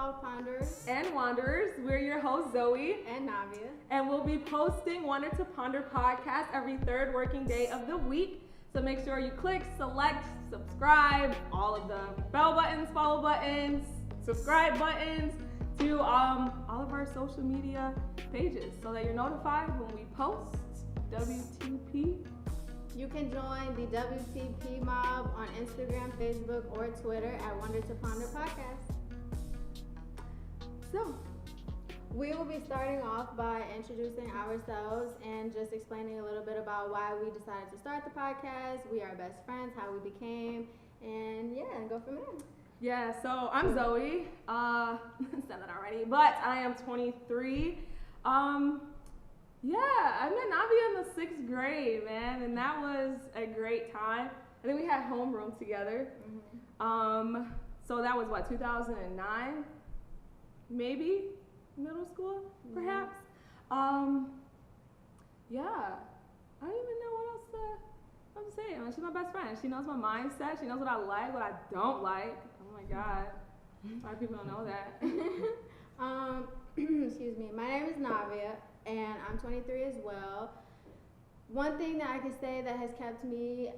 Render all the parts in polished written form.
all ponderers and wanderers. We're your hosts, Zoe and NaVia. And we'll be posting Wander to Ponder podcast every third working day of the week. So make sure you click, select, subscribe, all of the bell buttons, follow buttons, subscribe buttons to all of our social media pages so that you're notified when we post WTP. You can join the WTP mob on Instagram, Facebook, or Twitter at Wander to Ponder Podcast. So, we will be starting off by introducing ourselves and just explaining a little bit about why we decided to start the podcast. We are best friends, how we became, and go from there. Yeah, so I'm Zoe. Said that already, but I am 23. I met NaVia in the 6th grade, man, and that was a great time. I think we had homeroom together. Mm-hmm. So that was 2009, maybe middle school, perhaps. Mm-hmm. I don't even know what else to say. I mean, she's my best friend. She knows my mindset. She knows what I like, what I don't like. Oh my God, a lot of people don't know that. Excuse me. My name is NaVia, and I'm 23 as well. One thing that I can say that has kept me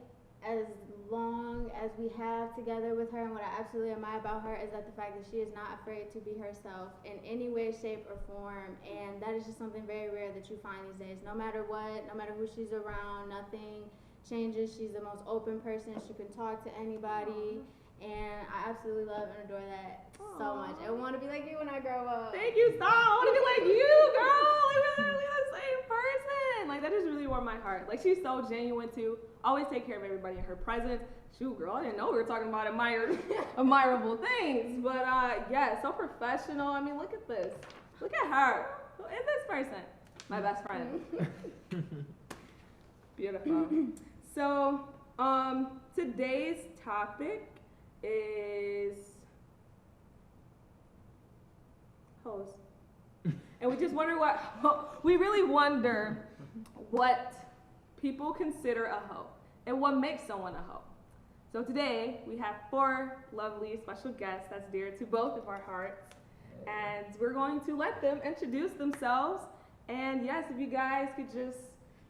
as long as we have together with her, and what I absolutely admire about her, is that the fact that she is not afraid to be herself in any way, shape, or form. And that is just something very rare that you find these days. No matter what, no matter who she's around, nothing changes. She's the most open person. She can talk to anybody. And I absolutely love and adore that so much. I want to be like you when I grow up. Thank you, stop. I want to be like you, girl. Like, we're the same person. Like, that just really warmed my heart. Like, she's so genuine, too. Always take care of everybody in her presence. Shoot, girl, I didn't know we were talking about admirable things. But, so professional. I mean, look at this. Look at her. Who is this person? My best friend. Beautiful. So, today's topic is hoes. And we just wonder we really wonder what people consider a hoe and what makes someone a hoe. So today we have 4 lovely special guests that's dear to both of our hearts, and we're going to let them introduce themselves. And yes, if you guys could just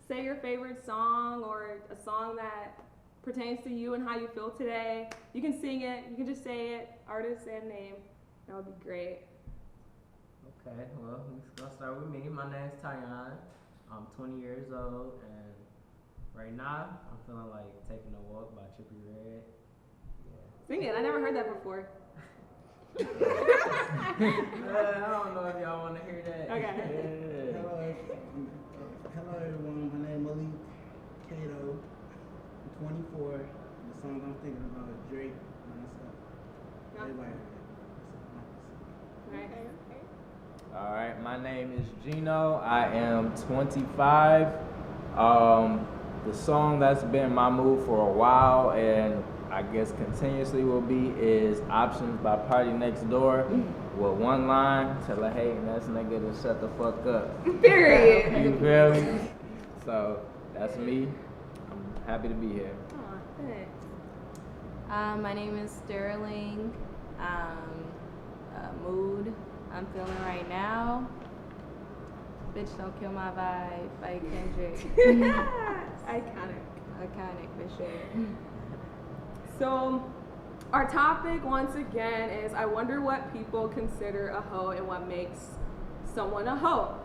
say your favorite song or a song that pertains to you and how you feel today. You can sing it, you can just say it, artist and name. That would be great. Okay, well, we're gonna start with me. My name's Tyon. I'm 20 years old, and right now I'm feeling like Taking a Walk by Trippie Redd. Yeah. Sing it, I never heard that before. I don't know if y'all want to hear that. Okay. Yeah. Hello everyone, my name is Malik Kato. I'm 24. The song I'm thinking about is Drake. Yeah. Everybody. Okay. Alright, my name is Gino. I am 25. The song that's been in my mood for a while, and I guess continuously will be, is Options by Party Next Door, with one line: tell a hating ass nigga to shut the fuck up. Period. You feel me? So that's me. I'm happy to be here. Aw, thanks. My name is Sterling. Mood I'm feeling right now. Bitch Don't Kill My Vibe by Kendrick. Iconic for sure. So our topic once again is, I wonder what people consider a hoe and what makes someone a hoe.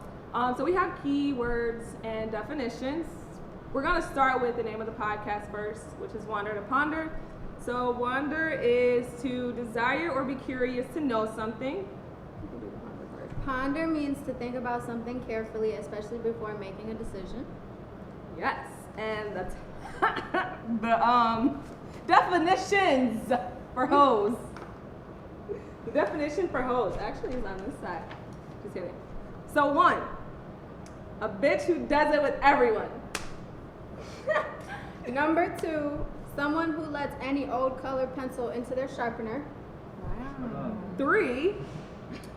So we have keywords and definitions. We're gonna start with the name of the podcast first, which is Wander to Ponder. So wander is to desire or be curious to know something. Ponder means to think about something carefully, especially before making a decision. Yes, and the definitions for hoes. The definition for hoes actually is on this side. Just kidding. So 1, a bitch who does it with everyone. Number 2, someone who lets any old colored pencil into their sharpener. Wow. 3,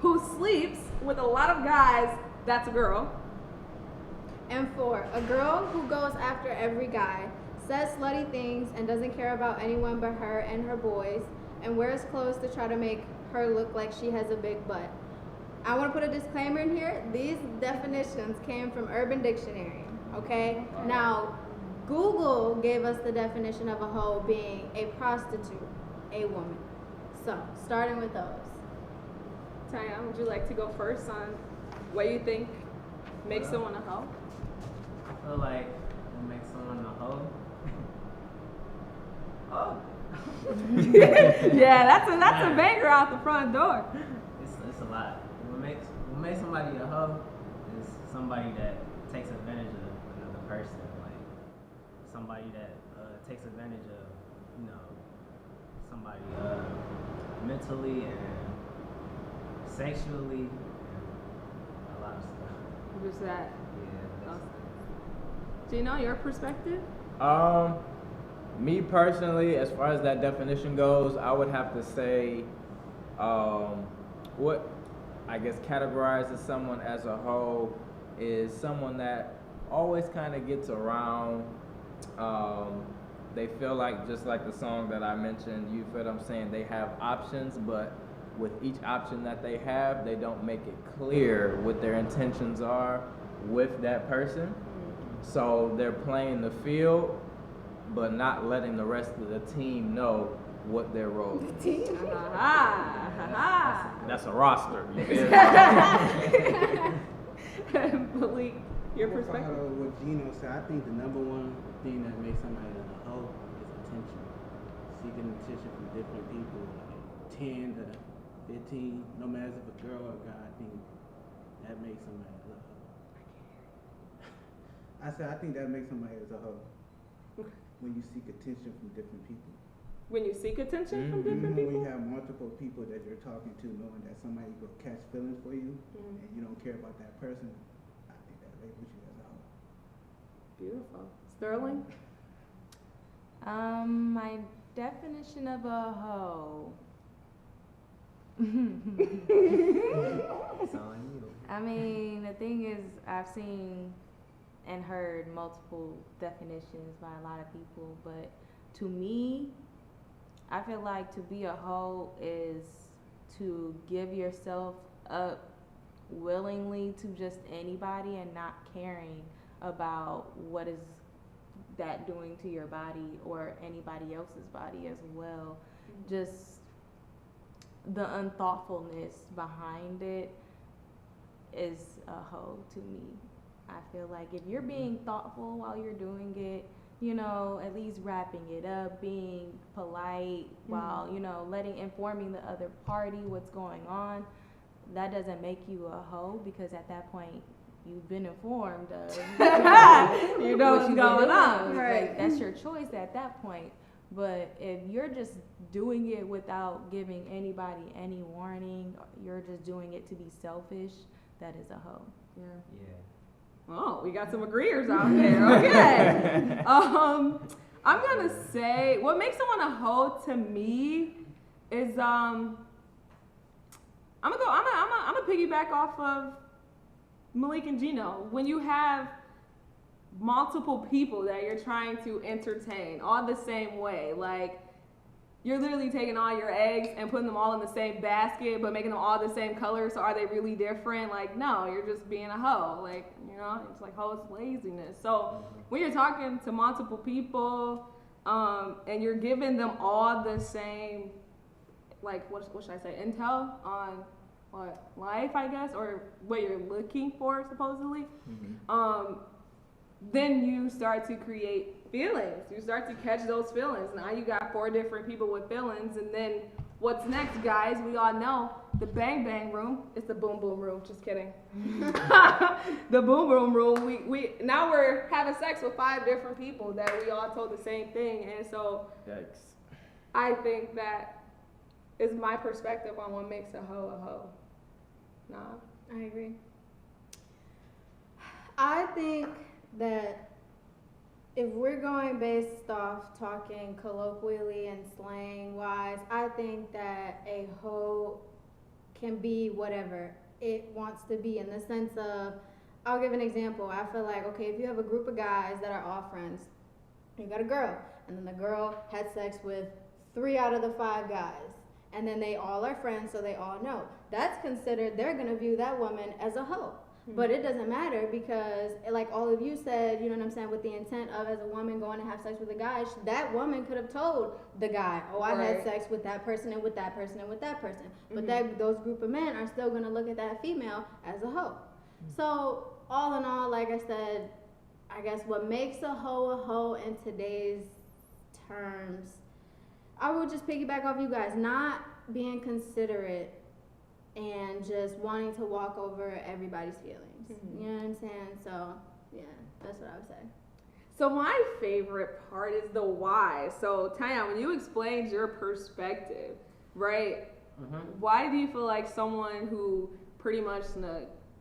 who sleeps with a lot of guys. That's a girl. And 4, a girl who goes after every guy, says slutty things, and doesn't care about anyone but her and her boys, and wears clothes to try to make her look like she has a big butt. I want to put a disclaimer in here. These definitions came from Urban Dictionary, okay? Now, Google gave us the definition of a hoe being a prostitute, a woman. So, starting with those. Tanya, would you like to go first on what you think makes someone a hoe? I feel like what makes someone a hoe. Oh. Yeah, that's a banger out the front door. It's a lot. What makes somebody a hoe is somebody that takes advantage of another person. Like somebody that takes advantage of, somebody mentally and sexually and a lot of stuff. Just that. Yeah. Gino, your perspective? Me personally, as far as that definition goes, I would have to say, what I guess categorizes someone as a hoe is someone that always kind of gets around. They feel like, just like the song that I mentioned, you feel what I'm saying, they have options, but with each option that they have, they don't make it clear what their intentions are with that person. So they're playing the field, but not letting the rest of the team know what their role is. That's a roster. You feel me? Malik, your I'm gonna perspective? follow what Gino said. I think the number one thing that makes somebody a hoe is attention. Seeking attention from different people, like 10 to 15, no matter if a girl or a guy. I think that makes somebody a hoe. I think that makes somebody as a hoe. When you seek attention from different people. When you seek attention from different When people? you have multiple people that you're talking to, knowing that somebody will catch feelings for you, and you don't care about that person, I think that labels you as a hoe. Beautiful. Sterling? My definition of a hoe. It's on you. I mean, the thing is, I've seen and heard multiple definitions by a lot of people, but to me, I feel like to be a hoe is to give yourself up willingly to just anybody and not caring about what is that doing to your body or anybody else's body as well. Just the unthoughtfulness behind it is a hoe to me. I feel like if you're being thoughtful while you're doing it, at least wrapping it up, being polite while, informing the other party what's going on, that doesn't make you a hoe, because at that point you've been informed of You know what's going on. Right. Like, that's your choice at that point. But if you're just doing it without giving anybody any warning, you're just doing it to be selfish, that is a hoe. Yeah. Yeah. Oh, we got some agreeers out there. Okay. I'm gonna say what makes someone a hoe to me is I'm gonna piggyback off of Malik and Gino. When you have multiple people that you're trying to entertain all the same way, like you're literally taking all your eggs and putting them all in the same basket, but making them all the same color. So are they really different? Like, no, you're just being a hoe. Like, it's like hoe is laziness. So when you're talking to multiple people, and you're giving them all the same, like, what should I say, intel on what life, I guess, or what you're looking for supposedly, then you start to create feelings. You start to catch those feelings. Now you got 4 different people with feelings, and then what's next, guys? We all know the bang bang room. It's the boom boom room. Just kidding. The boom boom room. We now we're having sex with 5 different people that we all told the same thing, and so Yikes. I think that is my perspective on what makes a hoe a hoe. Nah. I agree. I think that if we're going based off talking colloquially and slang wise, I think that a hoe can be whatever it wants to be, in the sense of, I'll give an example. I feel like, okay, if you have a group of guys that are all friends, you got a girl, and then the girl had sex with 3 out of the 5 guys, and then they all are friends, so they all know. That's considered, they're gonna view that woman as a hoe. But it doesn't matter because, like all of you said, you know what I'm saying, with the intent of as a woman going to have sex with a guy, that woman could have told the guy, oh, I had sex with that person and with that person and with that person. But those group of men are still going to look at that female as a hoe. So, all in all, like I said, I guess what makes a hoe in today's terms, I would just piggyback off you guys, not being considerate and just wanting to walk over everybody's feelings. You know what I'm saying? So, yeah, that's what I would say. So my favorite part is the why. So, Tanya, when you explained your perspective, right? Why do you feel like someone who pretty much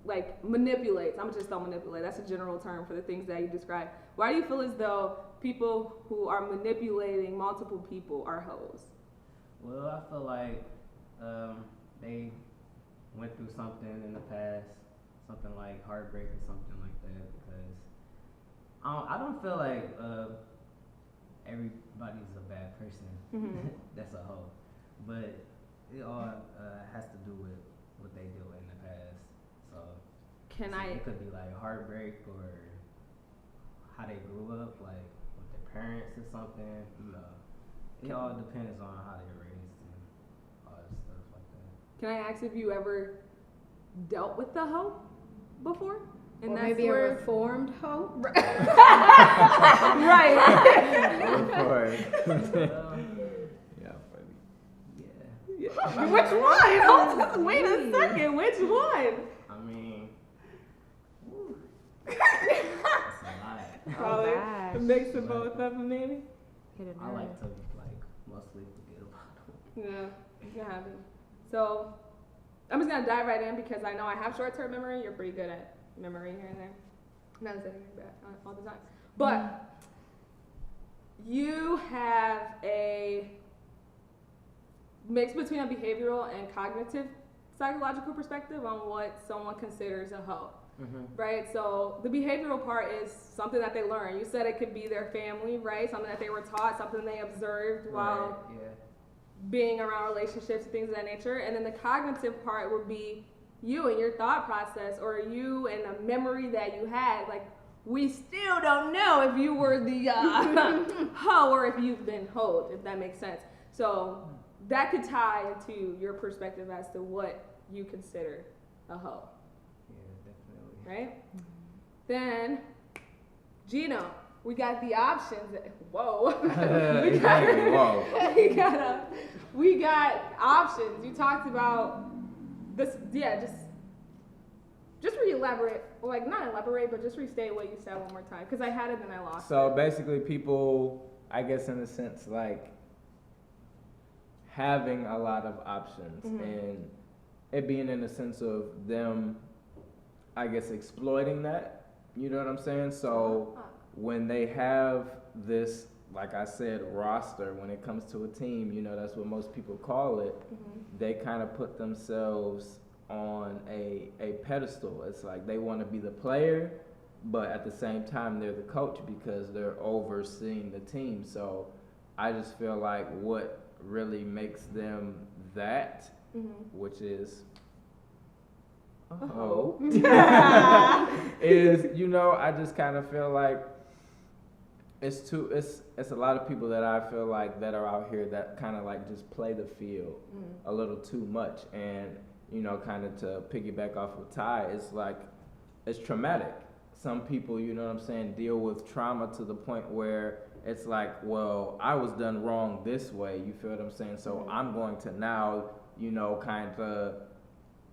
like manipulates, I'm just don't manipulate, that's a general term for the things that you describe. Why do you feel as though people who are manipulating multiple people are hoes? Well, I feel like they went through something in the past, something like heartbreak or something like that, because I don't feel like everybody's a bad person that's a hoe, but it all has to do with what they do in the past. So it could be like heartbreak or how they grew up, like with their parents or something, you know. It all depends on how they were raised and all that stuff like that. Can I ask if you ever dealt with the hoe before? And Or that's maybe where... a reformed hoe? Right. Yeah. Which one? Wait a second. Which one? I mean, that's a lot. Probably gosh. a mix of both of them, maybe. Hit a I nerve. like to like mostly forget about them. Yeah, it can happen. So I'm just gonna dive right in because I know I have short-term memory. You're pretty good at memory here and there. Not saying you're bad all the time, but you have a mix between a behavioral and cognitive psychological perspective on what someone considers a hoe. Right? So the behavioral part is something that they learn. You said it could be their family, right? Something that they were taught, something they observed while being around relationships and things of that nature. And then the cognitive part would be you and your thought process, or you and a memory that you had. Like, we still don't know if you were the hoe or if you've been hoed, if that makes sense. So that could tie into your perspective as to what you consider a hoe. Right? Then, Gino, we got the options. Whoa. We got options. You talked about this, just re-elaborate, like not elaborate, but just restate what you said one more time, because I had it and I lost it. So basically people, I guess in a sense, like having a lot of options and it being in the sense of them, I guess, exploiting that, you know what I'm saying? So when they have this, like I said, roster, when it comes to a team, you know, that's what most people call it, they kind of put themselves on a pedestal. It's like they want to be the player, but at the same time they're the coach because they're overseeing the team. So I just feel like what really makes them that, which is is, you know, I just kind of feel like it's a lot of people that I feel like that are out here that kind of like just play the field a little too much. And, you know, kind of to piggyback off of Ty, it's like, it's traumatic. Some people, you know what I'm saying, deal with trauma to the point where it's like, well, I was done wrong this way, you feel what I'm saying? So I'm going to now, you know, kind of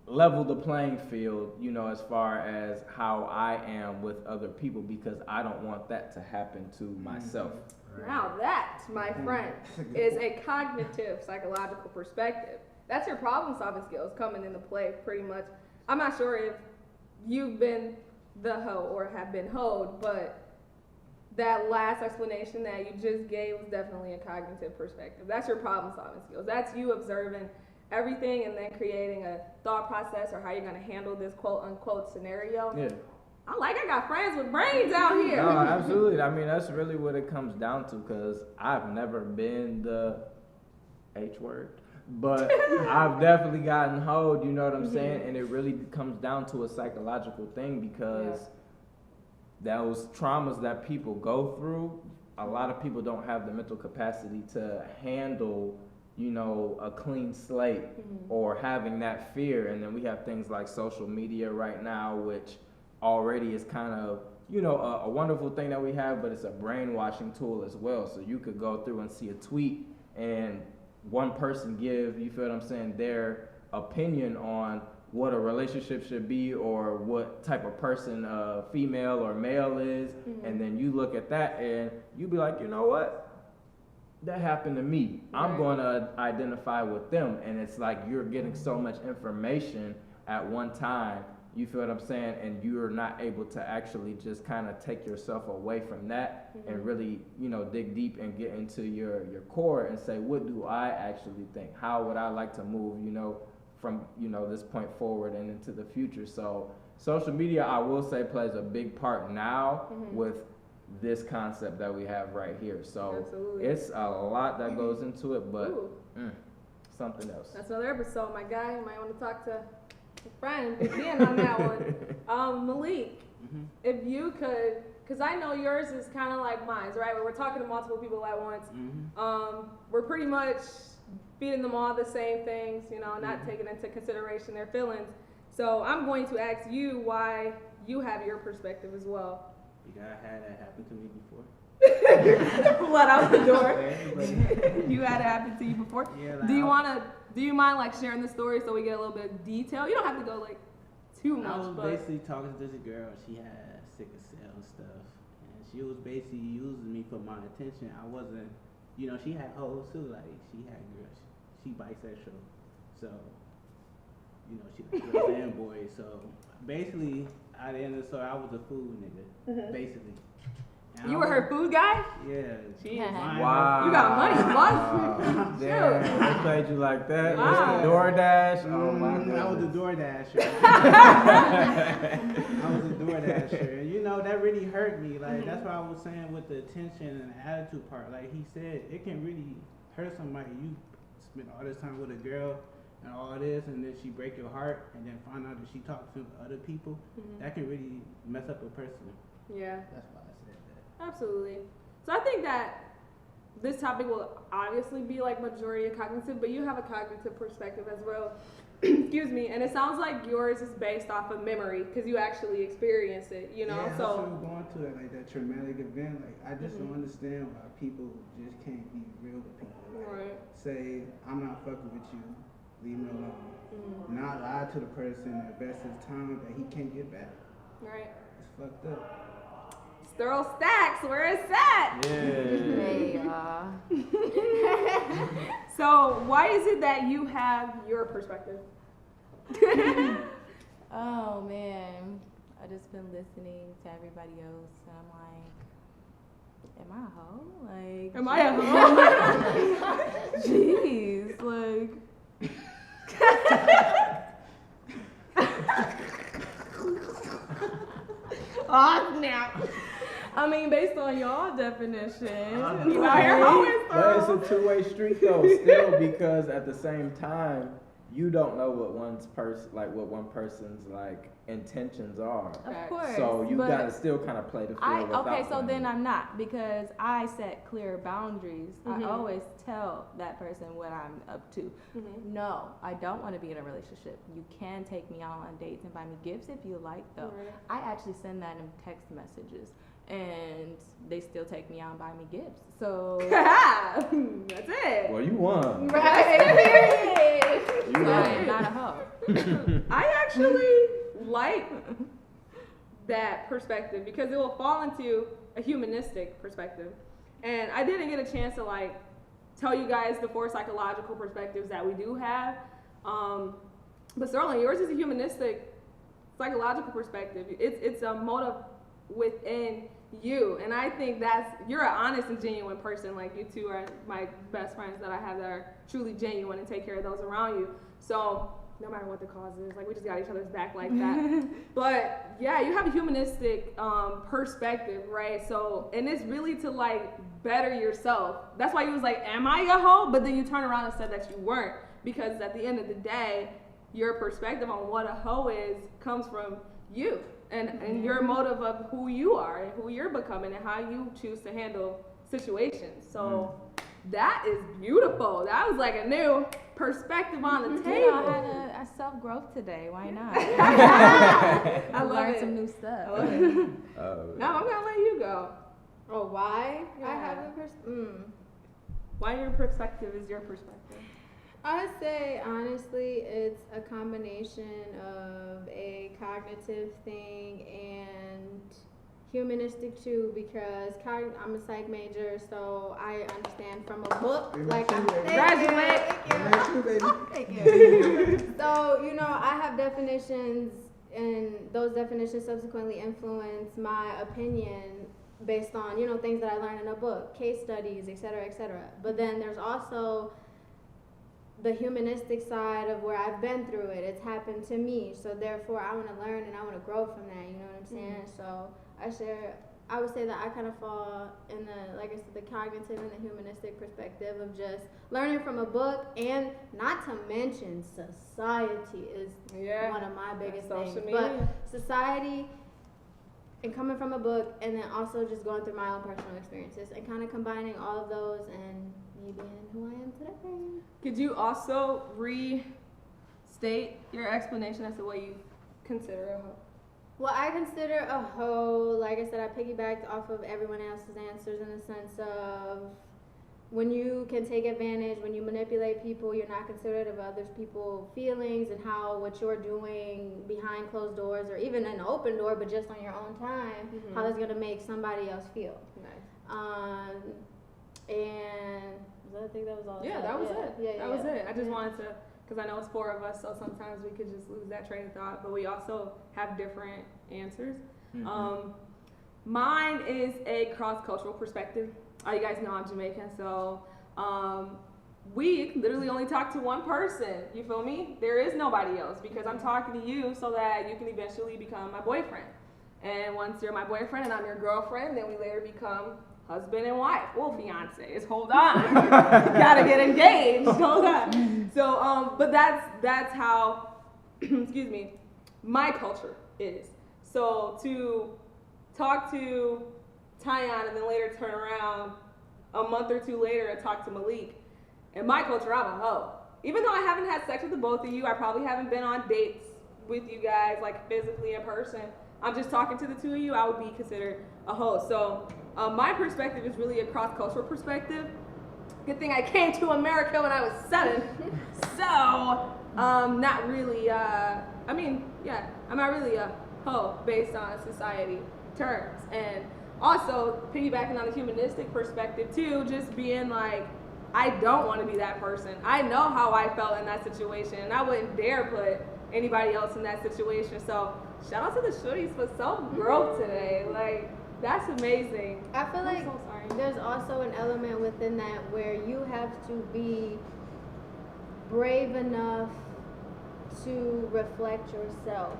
level the playing field, you know, as far as how I am with other people, because I don't want that to happen to myself. Now that, my friend, is a cognitive psychological perspective. That's your problem solving skills coming into play pretty much. I'm not sure if you've been the hoe or have been hoed, but that last explanation that you just gave was definitely a cognitive perspective. That's your problem solving skills. That's you observing everything and then creating a thought process or how you're going to handle this quote unquote scenario. Yeah. I got friends with brains out here. No, absolutely. I mean, that's really what it comes down to, because I've never been the H word. but I've definitely gotten hoed, you know what I'm saying? And it really comes down to a psychological thing because those traumas that people go through, a lot of people don't have the mental capacity to handle, you know, a clean slate or having that fear. And then we have things like social media right now, which already is kind of, you know, a wonderful thing that we have, but it's a brainwashing tool as well. So you could go through and see a tweet and one person give, you feel what I'm saying, their opinion on what a relationship should be or what type of person female or male is, and then you look at that and you be like, you know what? That happened to me. I'm going to identify with them. And it's like you're getting so much information at one time, you feel what I'm saying, and you're not able to actually just kind of take yourself away from that and really, you know, dig deep and get into your core and say, what do I actually think? How would I like to move, you know, from, you know, this point forward and into the future? So social media, I will say, plays a big part now with this concept that we have right here. So it's a lot that goes into it, but something else. That's another episode, my guy. You might want to talk to a friend, being on that one. Malik, if you could, because I know yours is kind of like mine, right? Where we're talking to multiple people at once. We're pretty much feeding them all the same things, you know, not taking into consideration their feelings. So I'm going to ask you why you have your perspective as well. Yeah, I had that happen to me before. Let out the door. You had it happen to you before? Yeah, like do you mind like sharing the story so we get a little bit of detail? You don't have to go like too much. I was but basically talking to this girl. She had sickle cell and stuff, and she was basically using me for my attention. I wasn't, you know, she had hoes too. Like she had girls. She bisexual, so you know she like girls and boys. So basically, at the end of the story, I was a food nigga, basically. And you were her food guy? Yeah. Wow. You got money, boss. Damn, they played you like that. Wow. Mr. DoorDash. Oh my goodness. I was a DoorDasher. I was a DoorDasher. You know, that really hurt me. Like, that's what I was saying with the attention and the attitude part. Like he said, it can really hurt somebody. You spend all this time with a girl and all this, and then she break your heart, and then find out that she talks to other people. That can really mess up a person. Yeah. That's why I said that. Absolutely. So I think that this topic will obviously be like majority cognitive, but you have a cognitive perspective as well. Excuse me. And it sounds like yours is based off of memory because you actually experienced it, you know? Yeah, so I'm going to that, like that traumatic event. Like, I just don't understand why people just can't be real with people. Like, say, I'm not fucking with you. Leave me alone. Not lie to the person and invest his time that he can't get back. Right. It's fucked up. Thorough Stacks, where is that? Yeah. Hey, So why is it that you have your perspective? oh man, I just been listening to everybody else, and I'm like, am I a hoe? Like, Am I a hoe? jeez, like. Off now. I mean, based on y'all definition, You know, you're always But it's thorough. a two-way street though, still, because at the same time, you don't know what what one person's like intentions are. of course. So you but gotta still kind of play the field without okay, so them. then I'm not, because I set clear boundaries. I always tell that person what I'm up to. No, I don't want to be in a relationship. You can take me out on dates and buy me gifts if you like, though. I actually send that in text messages, and they still take me out and buy me gifts. So That's it. Well, you won. right, You so I'm won. not a hoe. I actually like that perspective because it will fall into a humanistic perspective. And I didn't get a chance to like tell you guys the 4 psychological perspectives that we do have. But Sterling, yours is a humanistic psychological perspective. It's a motive within you. And I think you're an honest and genuine person. Like, you two are my best friends that I have that are truly genuine and take care of those around you. So no matter what the cause is, like, we just got each other's back like that. But yeah, you have a humanistic perspective, right? So, and it's really to like better yourself. That's why you was like, am I a hoe? But then you turn around and said that you weren't, because at the end of the day, your perspective on what a hoe is comes from you and your motive of who you are and who you're becoming and how you choose to handle situations. So that is beautiful. That was like a new perspective on the table. You know, I had a self-growth today. Why not? I love learned it. some new stuff. I love it. Now I'm gonna let you go. Oh, why? Yeah. I have Why your perspective is your perspective? I'd say honestly, it's a combination of a cognitive thing and humanistic too, because I'm a psych major, so I understand from a book. Like, Graduate. Thank you. So, you know, I have definitions, and those definitions subsequently influence my opinion based on, you know, things that I learned in a book, case studies, et cetera, et cetera. But then there's also the humanistic side of where I've been through it. It's happened to me, so therefore I want to learn and I want to grow from that. You know what I'm saying? So I would say that I kind of fall in the, like I said, the cognitive and the humanistic perspective of just learning from a book, and not to mention society is one of my biggest things. But society and coming from a book, and then also just going through my own personal experiences and kind of combining all of those and me being who I am today. Could you also restate your explanation as to what you consider a hoe? Well, I consider a hoe, like I said, I piggybacked off of everyone else's answers in the sense of when you can take advantage, when you manipulate people, you're not considerate of others people's feelings and how what you're doing behind closed doors or even an open door, but just on your own time, how that's going to make somebody else feel. Nice. And I think that was all. Yeah, that was it. Yeah, that was it. I just wanted to, because I know it's 4 of us, so sometimes we could just lose that train of thought, but we also have different answers. Mine is a cross-cultural perspective. You guys know I'm Jamaican, so we literally only talk to one person. You feel me? There is nobody else, because I'm talking to you so that you can eventually become my boyfriend. And once you're my boyfriend and I'm your girlfriend, then we later become husband and wife. Well, fiancés. Hold on. Gotta get engaged. Hold on. So, but that's how, excuse me, my culture is. So to talk to Tyon and then later turn around a month or 2 later and talk to Malik, in my culture, I'm a hoe. Even though I haven't had sex with the both of you, I probably haven't been on dates with you guys, like physically in person. I'm just talking to the 2 of you, I would be considered a hoe. So my perspective is really a cross-cultural perspective. Good thing I came to America when I was 7. So, not really, I'm not really a hoe based on society terms. And also, piggybacking on the humanistic perspective too, just being like, I don't want to be that person. I know how I felt in that situation, and I wouldn't dare put anybody else in that situation. So, shout out to the shorties for self-growth today. Like, that's amazing. I feel like so sorry. there's also an element within that where you have to be brave enough to reflect yourself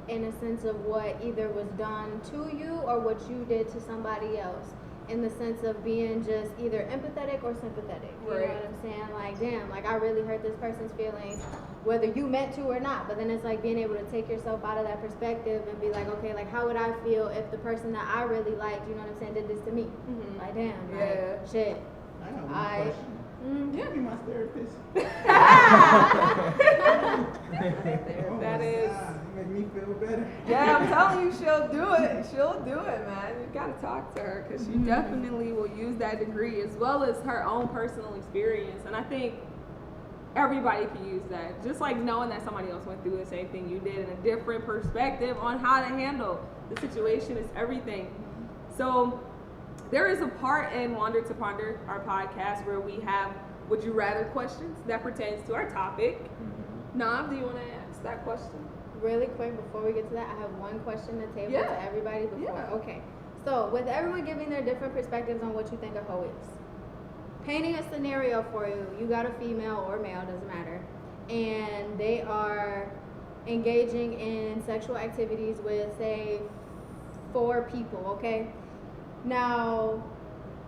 in a sense of what either was done to you or what you did to somebody else, in the sense of being just either empathetic or sympathetic. You know what I'm saying? Like, damn, like I really hurt this person's feelings, whether you meant to or not. But then it's like being able to take yourself out of that perspective and be like, okay, like how would I feel if the person that I really liked, you know what I'm saying, did this to me? Like, damn, like, shit. I got one question. Yeah. Be my therapist. That is. Make me feel better. Yeah, I'm telling you, she'll do it. She'll do it, man. You gotta talk to her, because she definitely will use that degree as well as her own personal experience. And I think everybody can use that. Just like knowing that somebody else went through the same thing you did in a different perspective on how to handle the situation is everything. So there is a part in Wander to Ponder, our podcast, where we have would you rather questions that pertains to our topic. Nav, do you want to ask that question? Really quick, before we get to that, I have one question to table to everybody before. Yeah. Okay. So, with everyone giving their different perspectives on what you think a hoe is, painting a scenario for you, you got a female or male, doesn't matter, and they are engaging in sexual activities with, say, 4 people, okay? Now,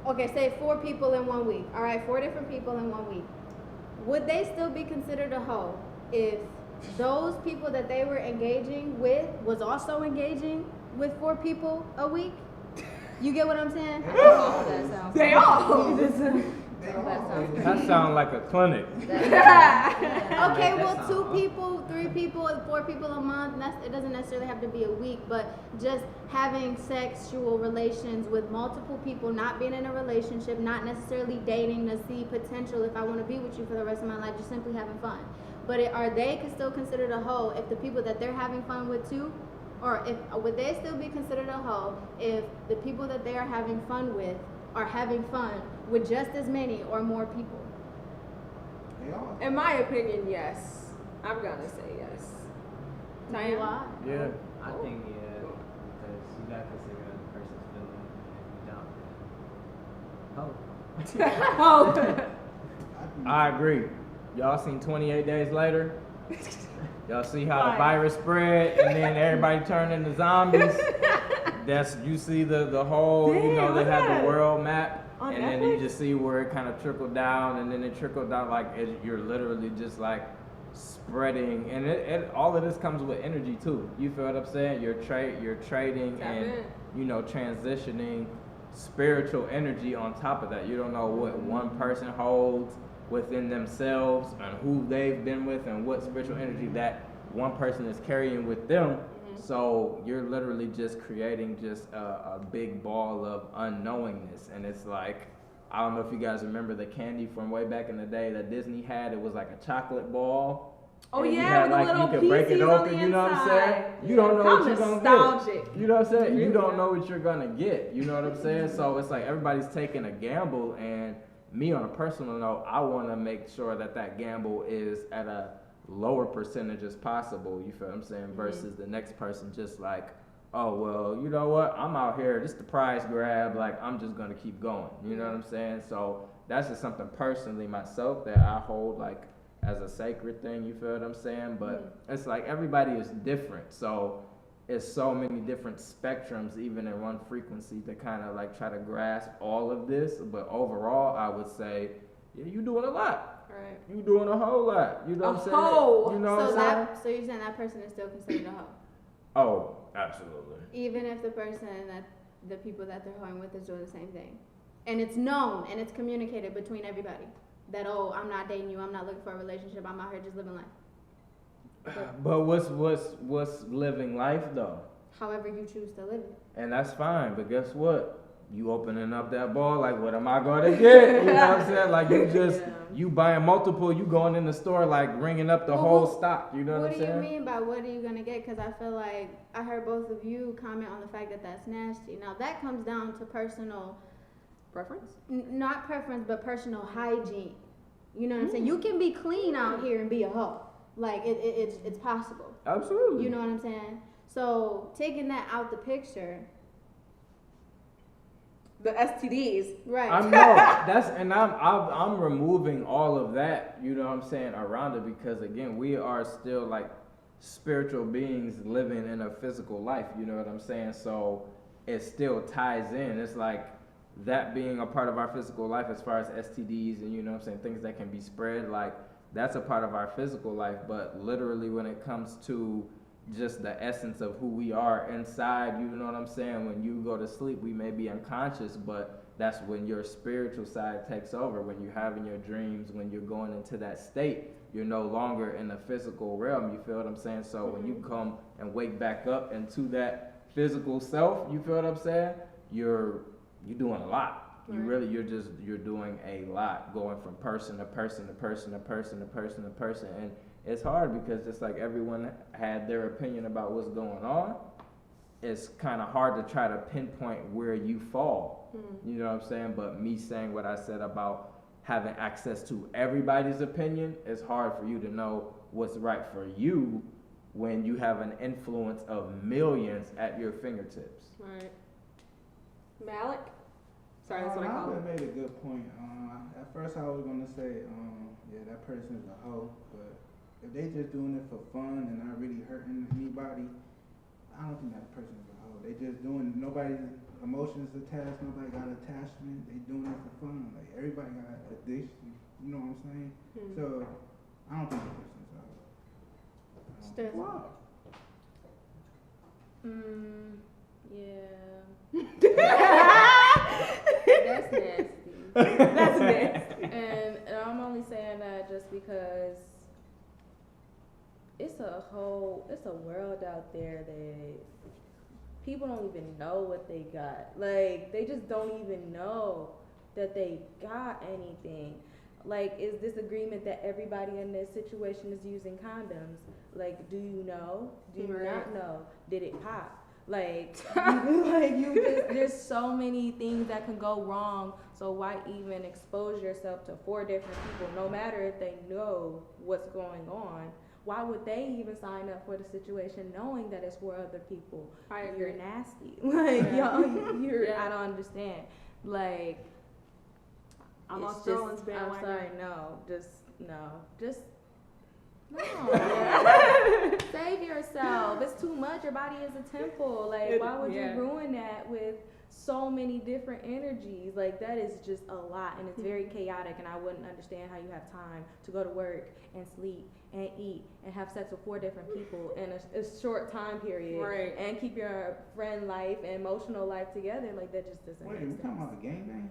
okay, say 4 people in 1 week. All right, 4 different people in 1 week. would they still be considered a hoe if those people that they were engaging with was also engaging with 4 people a week? You get what I'm saying? Oh, that sounds They all. That sounds like a clinic. Okay, well, 2 people, 3 people, 4 people a month. It doesn't necessarily have to be a week, but just having sexual relations with multiple people, not being in a relationship, not necessarily dating to see potential if I want to be with you for the rest of my life, just simply having fun. But are they still considered a hoe if the people that they're having fun with too, or would they still be considered a hoe if the people that they are having fun with are having fun with just as many or more people? They are. In my opinion, yes. I'm gonna say yes. Diane? Why? Yeah. I think because you gotta consider the person's feeling, and if you don't, Oh. I agree. Y'all seen 28 Days Later? Y'all see how the virus spread and then everybody turned into zombies? You see the whole, Damn, they what's have that? the world map, On and then you Netflix? just see where it kind of trickled down, and then it trickled down you're literally just like spreading, and it all of this comes with energy too. You feel what I'm saying? You're trading Tap and in. transitioning spiritual energy on top of that. You don't know what one person holds within themselves and who they've been with and what spiritual energy that one person is carrying with them. So you're literally just creating just a big ball of unknowingness. And it's like, I don't know if you guys remember the candy from way back in the day that Disney had. It was like a chocolate ball. Oh And you yeah, had, with the like, little you could break it pieces on open, the you know what I'm saying? inside. You don't know How what you're gonna nostalgic. get. You know what I'm saying? You Really don't know don't. what you're gonna get. You know what I'm saying? So it's like everybody's taking a gamble, and me on a personal note, I want to make sure that gamble is at a lower percentage as possible. You feel what I'm saying? Versus the next person just like, oh well, you know what? I'm out here. This the prize grab. Like I'm just gonna keep going. You know what I'm saying? So that's just something personally myself that I hold like as a sacred thing. You feel what I'm saying? But it's like everybody is different. So it's so many different spectrums, even in one frequency, to kind of like try to grasp all of this. But overall, I would say, yeah, you doing a lot. Right. You doing a whole lot. You know what I'm saying? hoe. You know what I'm saying? So you're saying that person is still considered a hoe, Oh, absolutely. even if the person that the people that they're hoeing with is doing the same thing, and it's known and it's communicated between everybody that, oh, I'm not dating you, I'm not looking for a relationship, I'm out here just living life. But what's living life though? However you choose to live it. And that's fine. But guess what? You opening up that ball, like, what am I gonna get? You know what I'm saying? Like, you just you buying multiple. You going in the store, like ringing up the whole stock. You know what I'm saying? What do you mean by what are you gonna get? Because I feel like I heard both of you comment on the fact that that's nasty. Now that comes down to personal Preference? not preference, but personal hygiene. You know what I'm saying? You can be clean out here and be a hoe. Like it's possible. Absolutely. You know what I'm saying? So taking that out the picture, The STDs. right? I know I'm removing all of that. You know what I'm saying, around it, because again, we are still like spiritual beings living in a physical life. You know what I'm saying? So it still ties in. It's like that being a part of our physical life as far as STDs and, you know what I'm saying, things that can be spread, like that's a part of our physical life. But literally when it comes to just the essence of who we are inside, you know what I'm saying, when you go to sleep we may be unconscious, but that's when your spiritual side takes over. When you're having your dreams, when you're going into that state, you're no longer in the physical realm. You feel what I'm saying? So when you come and wake back up into that physical self, you feel what I'm saying, you're doing a lot. You really, you're doing a lot, going from person to person to person to person to person to person. And it's hard because just like everyone had their opinion about what's going on, it's kind of hard to try to pinpoint where you fall. You know what I'm saying? But me saying what I said about having access to everybody's opinion, it's hard for you to know what's right for you when you have an influence of millions at your fingertips. Right. Malik? Sorry, that's what I call Albert him. made a good point. At first I was gonna say, yeah, that person is a hoe, but if they just doing it for fun and not really hurting anybody, I don't think that person is a hoe. They just doing, nobody's emotions attached, nobody got attachment. They doing it for fun. Like everybody everybody got addiction. You know what I'm saying? So I don't think the person's Wow. That's nasty. That's nasty. And I'm only saying that just because it's a world out there that people don't even know what they got. Like, they just don't even know that they got anything. Like, is this agreement that everybody in this situation is using condoms? Like, do you know? Do you not know? Did it pop? Like, there's so many things that can go wrong. So why even expose yourself to 4 different people? No matter if they know what's going on, why would they even sign up for the situation knowing that it's for other people? You're nasty. Like, I don't understand. Like, I'm on Sterling's bandwagon. I'm sorry, no. Save yourself. It's too much. Your body is a temple. Like, why would you ruin that with so many different energies? Like, that is just a lot, and it's very chaotic, and I wouldn't understand how you have time to go to work and sleep and eat and have sex with 4 different people in a short time period, right? And keep your friend life and emotional life together. Like, that just doesn't make sense. Wait, we talking about the gangbang?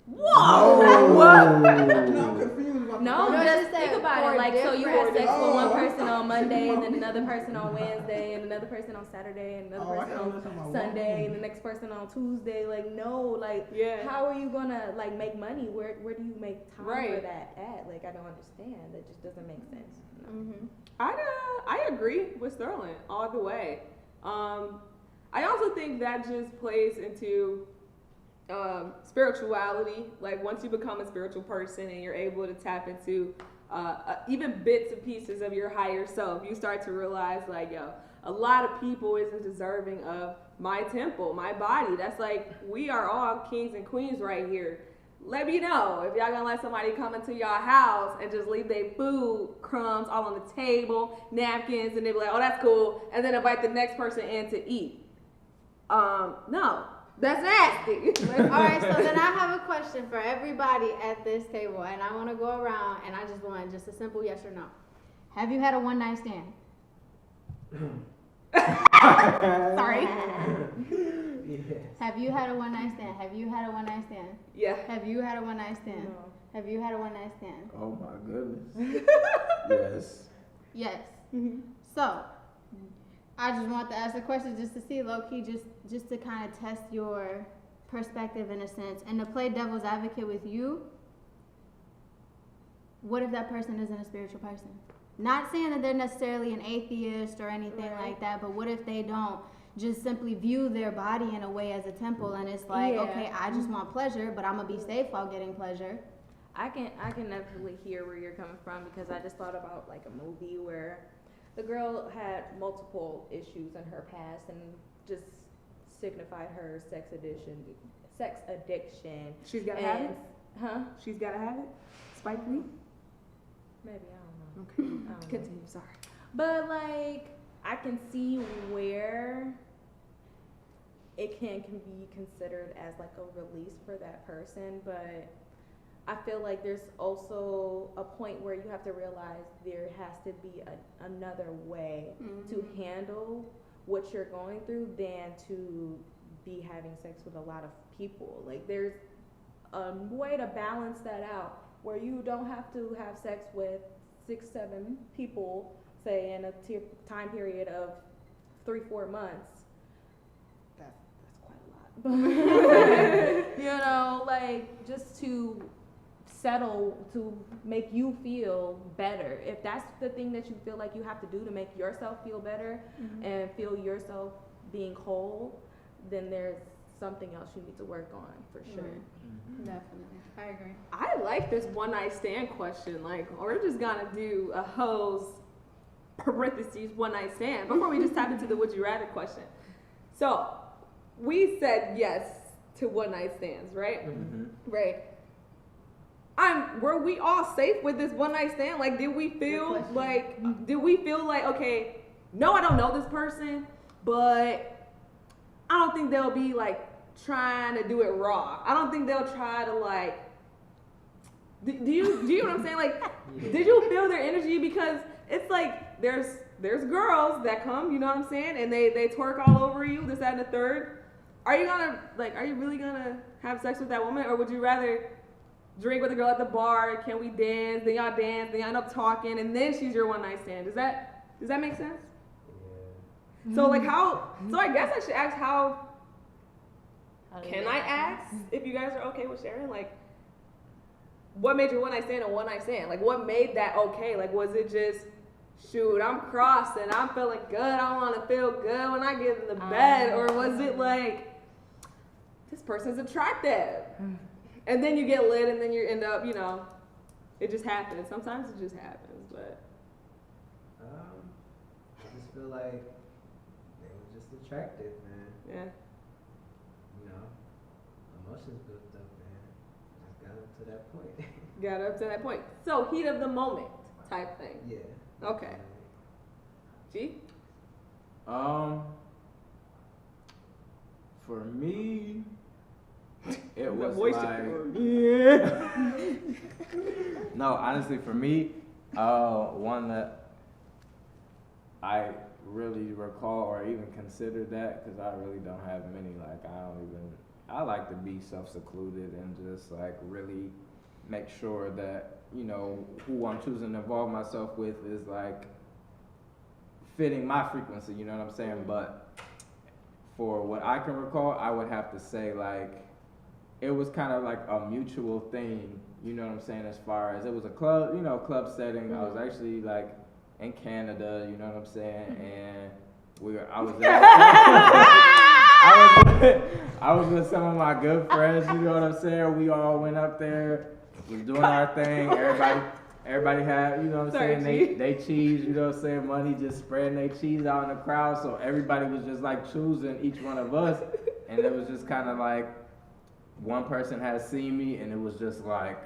Whoa! No, I'm confused about No, the just think about it. Like, so you have sex with one person on Monday, and then different. another person on Wednesday, and another person on Saturday, and another person on Sunday, and the next person on Tuesday. Like, no, like, how are you gonna like make money? Where do you make time for that at? Like, I don't understand. That just doesn't make sense. No. I agree with Sterling all the way. I also think that just plays into spirituality. Like, once you become a spiritual person and you're able to tap into even bits and pieces of your higher self, you start to realize, like, yo, a lot of people isn't deserving of my temple, my body. That's like, we are all kings and queens right here. Let me know if y'all gonna let somebody come into y'all house and just leave their food crumbs all on the table, napkins, and they be like, oh, that's cool, and then invite the next person in to eat. No. That's nasty. All right, so then I have a question for everybody at this table, and I want to go around, and I just want a simple yes or no. Have you had a one-night stand? Sorry. Yes. Have you had a one-night stand? Have you had a one-night stand? Yeah. Have you had a one-night stand? No. Have you had a one-night stand? Oh my goodness. Yes. Yes. So, I just want to ask the question just to see, low-key, just to kind of test your perspective in a sense. And to play devil's advocate with you, what if that person isn't a spiritual person? Not saying that they're necessarily an atheist or anything like that, but what if they don't just simply view their body in a way as a temple, and it's like, okay, I just want pleasure, but I'm going to be safe while getting pleasure. I can definitely hear where you're coming from, because I just thought about like a movie where the girl had multiple issues in her past and just signified her sex addiction. She's gotta have it? Huh? She's gotta have it? Spike Lee? Maybe, I don't know. Okay. I don't know. Continue, sorry. But like, I can see where it can be considered as like a release for that person, but I feel like there's also a point where you have to realize there has to be another way to handle what you're going through than to be having sex with a lot of people. Like, there's a way to balance that out where you don't have to have sex with 6-7 people, say in a time period of 3-4 months. That's quite a lot. You know, like, just to settle, to make you feel better. If that's the thing that you feel like you have to do to make yourself feel better and feel yourself being whole, then there's something else you need to work on for sure. Definitely. I agree. I like this one night stand question. Like, we're just gonna do a hoe's parentheses one night stand before we just tap into the would you rather question. So, we said yes to one night stands, right? Right. Were we all safe with this one night stand? Like, did we feel like, okay, no, I don't know this person, but I don't think they'll be like trying to do it raw. I don't think they'll try to like Do you know what I'm saying? Like, did you feel their energy? Because it's like there's girls that come, you know what I'm saying, and they twerk all over you, this, that, and the third. Are you really gonna have sex with that woman, or would you rather drink with a girl at the bar? Can we dance? Then y'all dance. Then y'all end up talking, and then she's your one night stand. Does that make sense? Yeah. So like how? So I guess I should ask how. Can I ask if you guys are okay with sharing? Like, what made your one night stand a one night stand? Like, what made that okay? Like, was it just, shoot, I'm crossed and I'm feeling good. I want to feel good when I get in the bed, or was it like, this person's attractive, and then you get lit, and then you end up, you know, it just happens. Sometimes it just happens, but. I just feel like they were just attractive, man. Yeah. You know, emotions built up, man. Just got up to that point. Got up to that point. So heat of the moment type thing. Yeah. Okay. G? For me, it was voice like, yeah. no, honestly, for me, one that I really recall or even consider that, because I really don't have many, like, I like to be self-secluded and just, like, really make sure that, you know, who I'm choosing to involve myself with is, like, fitting my frequency, you know what I'm saying? But for what I can recall, I would have to say, like, it was kind of like a mutual thing, you know what I'm saying, as far as it was a club, you know, club setting. I was actually, like, in Canada, you know what I'm saying, and I was with some of my good friends, you know what I'm saying. We all went up there, was doing our thing. Everybody had, you know what I'm saying, they cheese, you know what I'm saying, money just spreading their cheese out in the crowd. So everybody was just like choosing each one of us, and it was just kind of like one person had seen me, and it was just like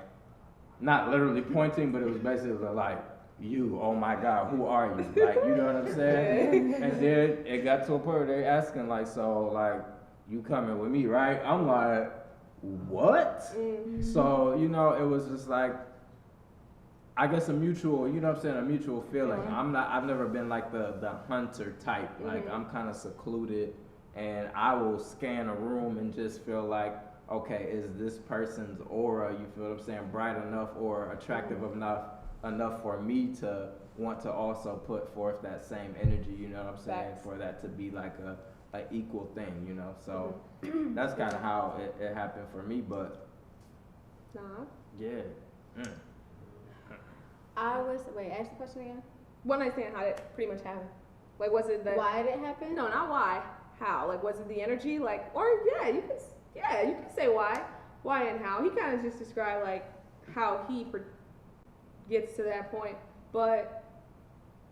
not literally pointing, but it was basically like, you, oh my God, who are you? Like, you know what I'm saying? And then it got to a point where they asking, like, so, like, you coming with me, right? I'm like, what? Mm-hmm. So, you know, it was just like, I guess a mutual, you know what I'm saying, a mutual feeling. Mm-hmm. I've never been like the hunter type. Mm-hmm. Like, I'm kind of secluded, and I will scan a room and just feel like, okay, is this person's aura, you feel what I'm saying, bright enough or attractive enough for me to want to also put forth that same energy, you know what I'm saying, for that to be like a equal thing, you know. So that's kind of how it happened for me, but yeah. Ask the question again. One night stand, how did it pretty much happen? Like, was it why did it happen? No, not why. How? Like, was it the energy? Like, or you can say why and how. He kind of just described like how he gets to that point, but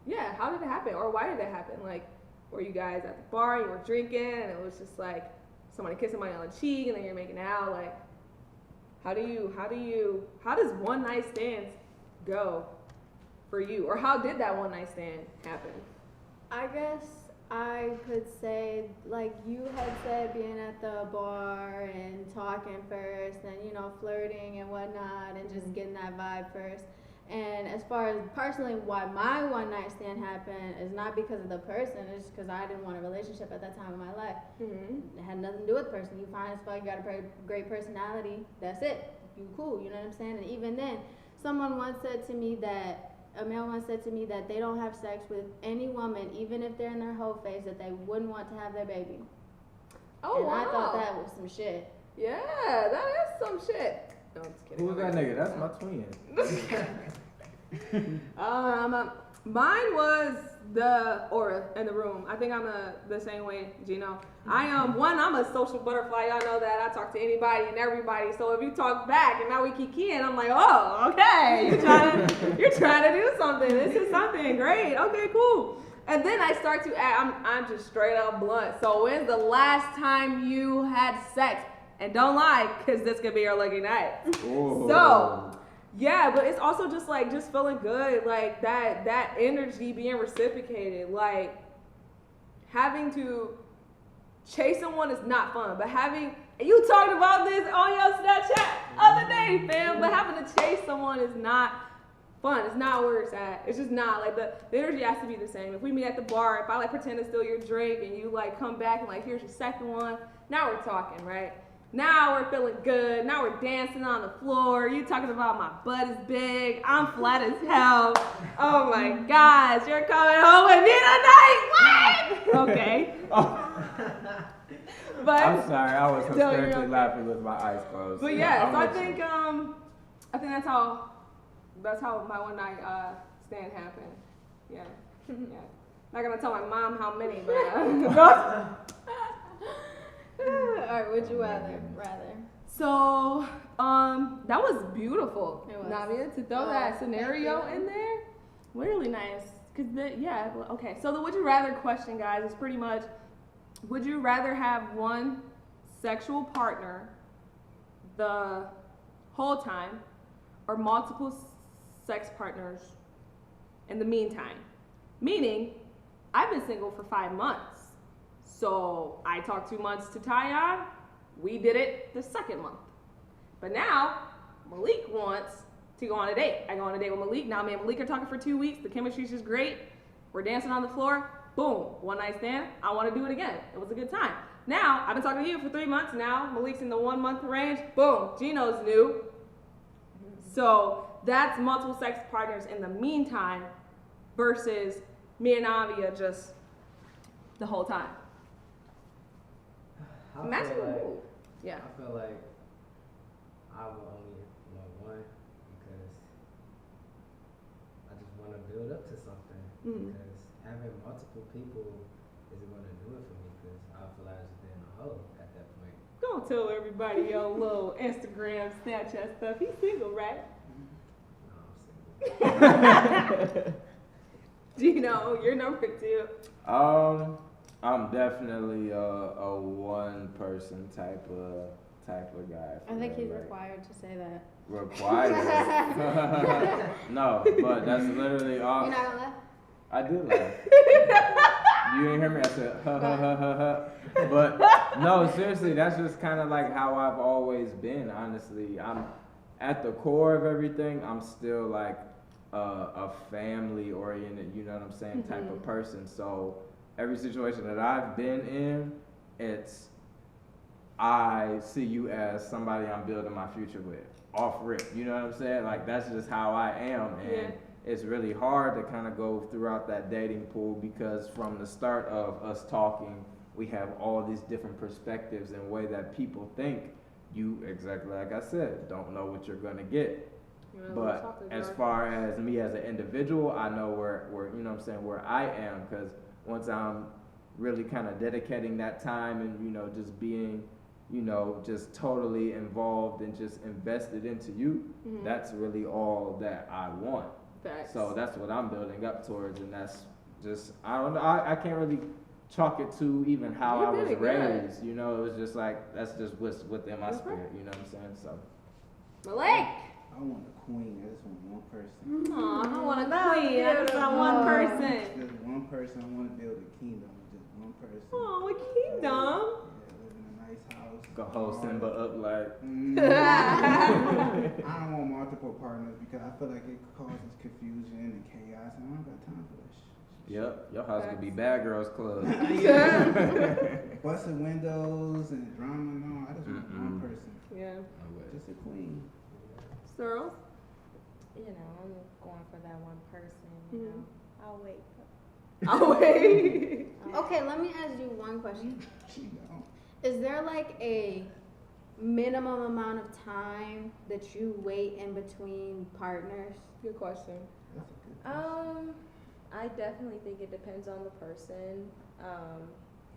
yeah, how did it happen, or why did it happen? Like, were you guys at the bar, you were drinking, and it was just like somebody kissing somebody on the cheek, and then you're making out? Like, how does one night stands go for you, or how did that one night stand happen? I guess I could say, like you had said, being at the bar and talking first, and you know, flirting and whatnot, and just getting that vibe first. And as far as personally why my one night stand happened is not because of the person, it's just because I didn't want a relationship at that time in my life. Mm-hmm. It had nothing to do with the person. You fine as fuck, you got a great personality, that's it. You cool, you know what I'm saying? And even then, a male once said to me that they don't have sex with any woman, even if they're in their whole phase, that they wouldn't want to have their baby. Oh, wow. I thought that was some shit. Yeah, that is some shit. No, I'm just kidding. Who's that nigga? That's my twin. Mine was the aura in the room. I think I'm the same way, Gino. I'm a social butterfly. Y'all know that. I talk to anybody and everybody. So if you talk back and now we kikiing, I'm like, oh, okay. You're trying to do something. This is something great. Okay, cool. And then I start to act. I'm just straight up blunt. So when's the last time you had sex? And don't lie, because this could be your lucky night. Ooh. So, yeah, but it's also just like, just feeling good, like that energy being reciprocated. Like, having to chase someone is not fun, but having You talked about this on your Snapchat other day, fam. But having to chase someone is not fun. It's not where it's at. It's just not. Like, the energy has to be the same. If we meet at the bar, if I like pretend to steal your drink and you like come back and like, here's your second one, now we're talking, right? Now we're feeling good. Now we're dancing on the floor. You talking about my butt is big. I'm flat as hell. Oh my gosh, you're coming home with me tonight. What? Okay. But I'm sorry, I was No, you're hysterically okay. laughing with my eyes closed. But Yeah, yeah, I'm so I with you. think that's how my one night stand happened. Yeah. Yeah. Not gonna tell my mom how many, but Alright, would you rather? so that was beautiful, It was. Navia, to throw Oh, that thank scenario you. in there. Really nice. Okay. So the would you rather question, guys, is pretty much, would you rather have one sexual partner the whole time or multiple sex partners in the meantime? Meaning, I've been single for 5 months. So I talked 2 months to Tyon. We did it the second month. But now, Malik wants to go on a date. I go on a date with Malik. Now me and Malik are talking for 2 weeks. The chemistry's just great. We're dancing on the floor. Boom. One night stand. I want to do it again. It was a good time. Now, I've been talking to you for 3 months. Now, Malik's in the 1 month range. Boom. Gino's new. So that's multiple sex partners in the meantime versus me and Avia just the whole time. I I'm asking feel like, who? Yeah. I feel like I would only want one because I just want to build up to something. Mhm. Because having multiple people isn't going to do it for me because I feel like I was being a hoe at that point. Don't tell everybody your little Instagram, Snapchat stuff. He's single, right? No, I'm single. Gino, you're number 2. I'm definitely a one person type of guy. I think for he's real, like, required to say that. required. No, but that's literally all. You're not gonna laugh? I did laugh. You didn't hear me. I said ha ha ha ha ha. But no, seriously, that's just kind of like how I've always been. Honestly, I'm at the core of everything. I'm still like a family oriented, you know what I'm saying, type of person. So every situation that I've been in, it's I see you as somebody I'm building my future with, off rip. You know what I'm saying? Like that's just how I am, and Yeah. it's really hard to kind of go throughout that dating pool because from the start of us talking, we have all these different perspectives and way that people think. You, exactly like I said, don't know what you're gonna get. But as far as me as an individual, I know where you know what I'm saying, where I am, because once I'm really kind of dedicating that time and, you know, just being, you know, just totally involved and just invested into you, that's really all that I want. Facts. So that's what I'm building up towards, and that's just, I don't know, I can't really chalk it to even how I You was did it good. raised, you know, it was just like, that's just what's within my That's right. spirit, you know what I'm saying, so. Malik! I want a queen. I just want one person. Aw, I want a queen. I just want one person. Just one person. I want to build a kingdom with just one person. Oh, a kingdom. Yeah, live in a nice house. Go hold Simba up like. I don't want multiple partners because I feel like it causes confusion and chaos, and I don't got time for that shit. Yep, your house could be bad girls club. Busting windows and drama. No, I just want one person. Yeah. Just a queen. Searles? You know, I'm going for that one person. You know, I'll wait. I'll wait. Okay, let me ask you one question. She don't. Is there like a minimum amount of time that you wait in between partners? Good question. That's a good question. I definitely think it depends on the person.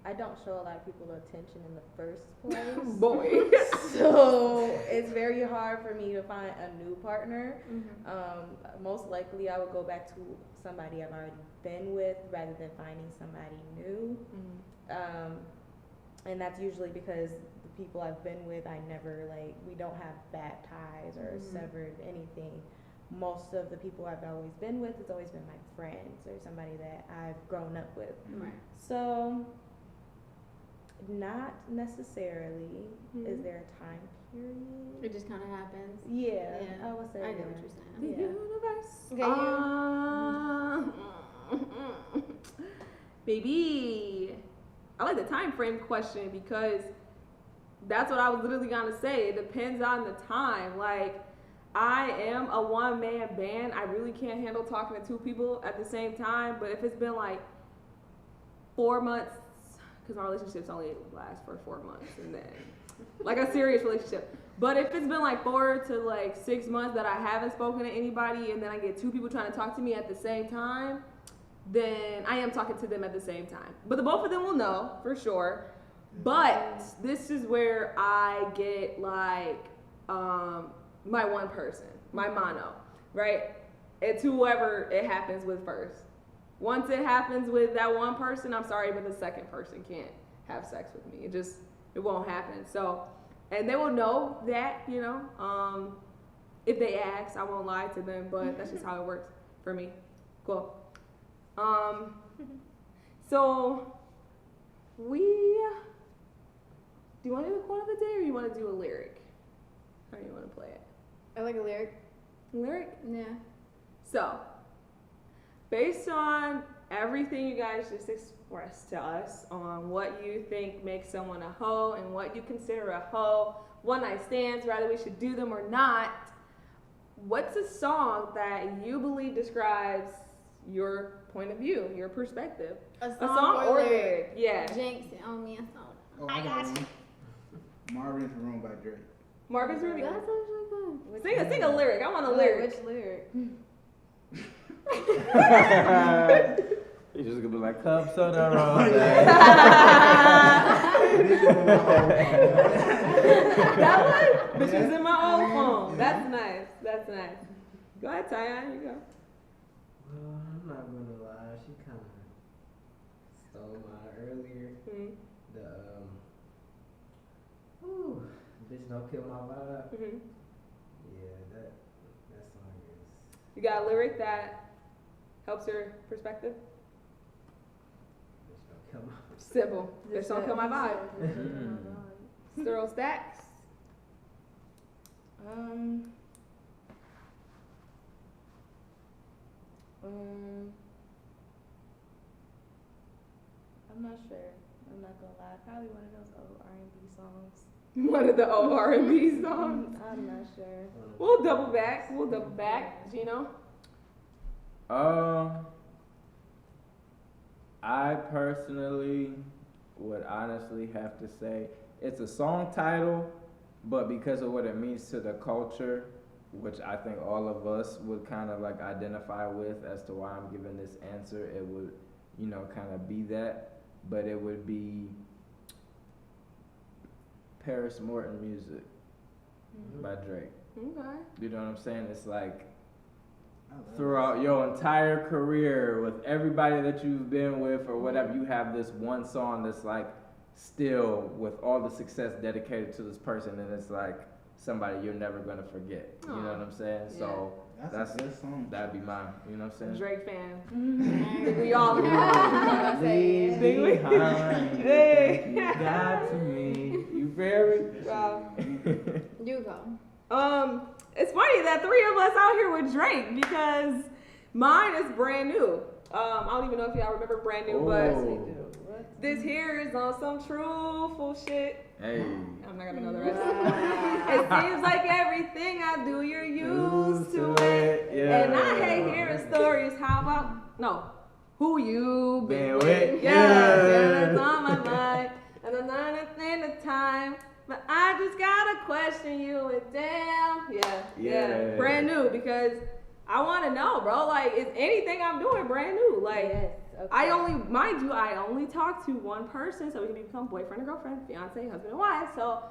I don't show a lot of people attention in the first place. Boy. So it's very hard for me to find a new partner. Most likely I would go back to somebody I've already been with rather than finding somebody new. And that's usually because the people I've been with, I never we don't have bad ties or severed anything. Most of the people I've always been with, it's always been my friends or somebody that I've grown up with. Right. So Not necessarily. Mhm. Is there a time period? It just kind of happens. Yeah, Yeah. I would say I get that. what you're saying. The Yeah. universe. Okay, Baby, I like the time frame question because that's what I was literally gonna say. It depends on the time. Like, I am a one-man band. I really can't handle talking to two people at the same time. But if it's been like 4 months, because my relationships only last for 4 months, and then like a serious relationship. But if it's been like 4 to like 6 months that I haven't spoken to anybody, and then I get two people trying to talk to me at the same time, then I am talking to them at the same time. But the both of them will know for sure. But this is where I get like my one person, my mono, right? It's whoever it happens with first. Once it happens with that one person, I'm sorry, but the second person can't have sex with me. It won't happen. So, and they will know that, you know. If they ask, I won't lie to them, but that's just how it works for me. Cool. So do you want to do the quote of the day, or you want to do a lyric? How do you want to play it? I like a lyric. Lyric? Yeah. So, based on everything you guys just expressed to us on what you think makes someone a hoe and what you consider a hoe, one night stands, whether we should do them or not, what's a song that you believe describes your point of view, your perspective? A A song or lyric? Yeah. Jinx on me a song. Oh, I got one. Marvin's Room by Drake. Marvin's Room. That's actually good. Sing a lyric. I want a lyric. Which lyric? He's just gonna be like cup soda rose. That one? Bitches in my old phone. That's nice. That's nice. Go ahead, Tyan. You go. Well, I'm not gonna lie, she kind of stole mine earlier. Mm-hmm. The bitch don't kill my vibe. Mm-hmm. Yeah, that song is. You got a lyric that helps your perspective? Bitch don't kill my. Simple. Just don't kill my vibe. Mm. Thorough stacks. I'm not sure. I'm not gonna lie. Probably one of those old R&B songs. One of the old R&B songs. I'm not sure. We'll double back. Gino? I personally would honestly have to say it's a song title, but because of what it means to the culture, which I think all of us would kind of like identify with as to why I'm giving this answer, it would, you know, kind of be that, but it would be Paris Morton Music by Drake. Okay. You know what I'm saying? It's like throughout your entire career with everybody that you've been with or whatever, you have this one song that's like still with all the success dedicated to this person, and it's like somebody you're never gonna forget. You know what I'm saying? Yeah. So That's a good song. that'd be mine. You know what I'm saying? Drake fan. Think we all agree. I say Think we- Hey. You got to me. You very. Wow. you go. It's funny that three of us out here with Drake because mine is brand new. I don't even know if y'all remember brand new, Oh. but this here is on some truthful shit. Hey. I'm not gonna know the rest. It seems like everything I do, you're used to it. Yeah. And I hate hearing stories. How about who you been with? with? Yeah, that's on my mind. And I'm not in the time. But I just gotta question you and damn. Yeah. Brand new because I wanna know, bro. Like, is anything I'm doing brand new? Like, Yes. Okay. I only talk to one person, so we can become boyfriend or girlfriend, fiance, husband and wife. So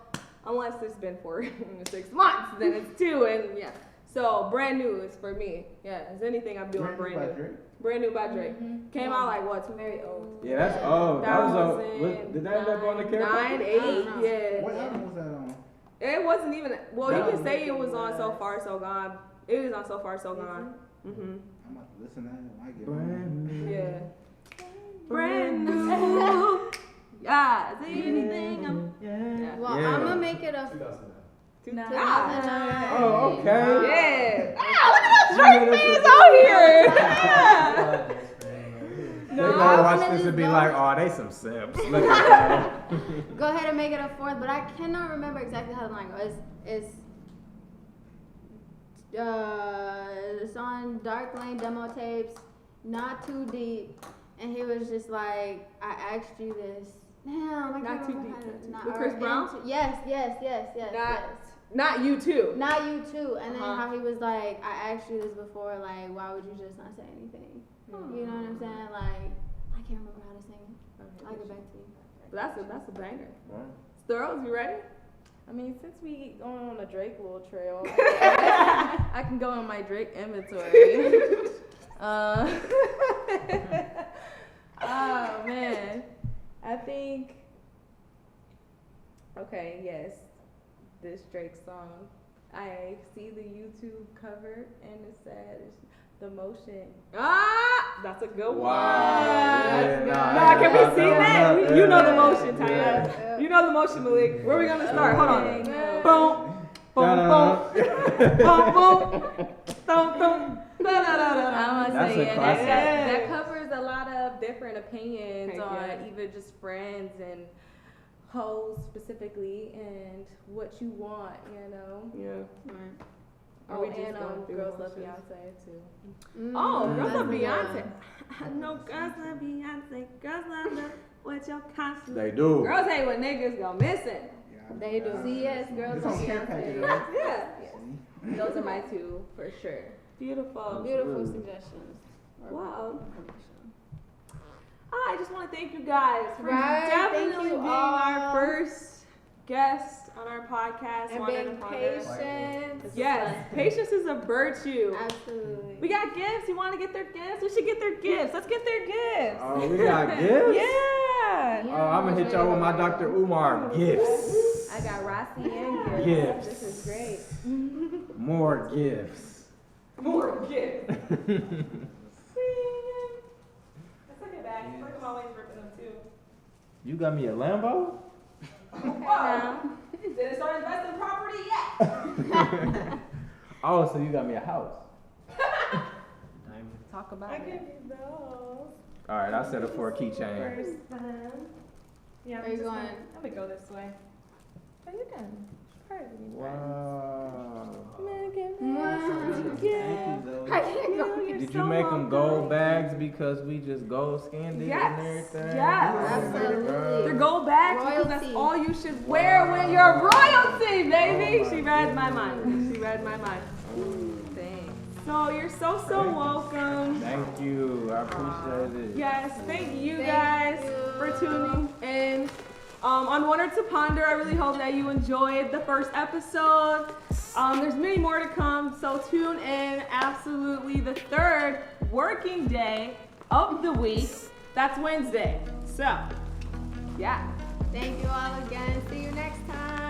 unless it's been for 6 months, then it's 2, and yeah. So brand new is for me. Yeah, is anything I'm doing brand new. Brand new by Drake. Came out like what? Very old. Yeah, that's old. That was old. Did that end up on the camera? 9, 8, yeah. What album was that on? It wasn't even. Well, you That can was say it was on So Far So Gone. It is on So Far So Gone. Mhm. I'm about to listen to that when I get Brand home. new. Yeah. Brand new. Yeah, see anything? Well, Yeah. I'm gonna make it a 2009. Oh, okay. Yeah. Ah, look at those Drake fans out here. Yeah. They No, gonna I watch wanna this and be just like, go- oh, they some simps. Look at them. go ahead and make it a fourth, but I cannot remember exactly how the line goes. It's on Dark Lane demo tapes, not too deep, and he was just like, I asked you this. Damn, I Not can't too remember deep. how to- With or Chris Brown? Yes. Not you too. Not you too. And then Uh-huh. how he was like, I asked you this before, like, why would you just not say anything? You know what I'm saying? Like, I can't remember how to sing it. I'll get back to you. That's a banger. Sterls, you ready? I mean, since we going on a Drake little trail, I can go on my Drake inventory. Oh man, I think. Okay, yes, this Drake song. I see the YouTube cover and it says the motion. Ah, that's a good one. Yeah, Nah, can we that see one that? up. You know the Yeah. motion, Taya. You know the motion, Malik. Where are we gonna start? Hold on. Okay. Boom, boom, boom, boom, boom, boom, boom. Da, da, da, da. I want to That's say, a yeah, classic. that covers a lot of different opinions Heck on yeah. even just friends and hoes specifically and what you want, you know. Yeah. Right. Are we just and going through Girls Love emotions? Beyonce too. Oh, Mm, girls that's love a good Beyonce. one. I know girls love Beyonce. Girls love her with your conscience. They do. Girls hate when niggas go missing. They do. See, yes, Girls It's Love on care package, Beyonce. right? Yeah. Those are my two for sure. Beautiful. Beautiful suggestions. Wow. I just want to thank you guys for Right, definitely thank you being all. our first guest on our podcast. And Wonder being to Ponder. patient. Yes, patience is a virtue. Absolutely. We got gifts. You want to get their gifts? We should get their gifts. Let's get their gifts. Oh, we got gifts? Yeah. Oh, I'm gonna hit y'all with my Dr. Umar gifts. I got Rossi and Gifts. This is great. More gifts. More gifts. Let's look at that. Look at my always ripping them too. You got me a Lambo? Wow. Didn't start investing property yet. Oh, so you got me a house. Talk about I it. give you those. All right, I set it for a keychain. First time. Yeah, Where you going? Let me go this way. Oh, you can. Wow. Thank you, Zoe. I can't go. Did you make them gold bags because we just gold skinned it Yes, and everything? yes. Absolutely. They're gold bags because that's Royalty. all you should wear when you're royalty, baby. Oh She read my mind. She read my mind. Thanks. So you're so welcome. Thank you. I appreciate it. Yes, thank you Thank guys you. for tuning in. On Wonder to Ponder, I really hope that you enjoyed the first episode. There's many more to come, so tune in. Absolutely, the third working day of the week. That's Wednesday. So, yeah. Thank you all again. See you next time.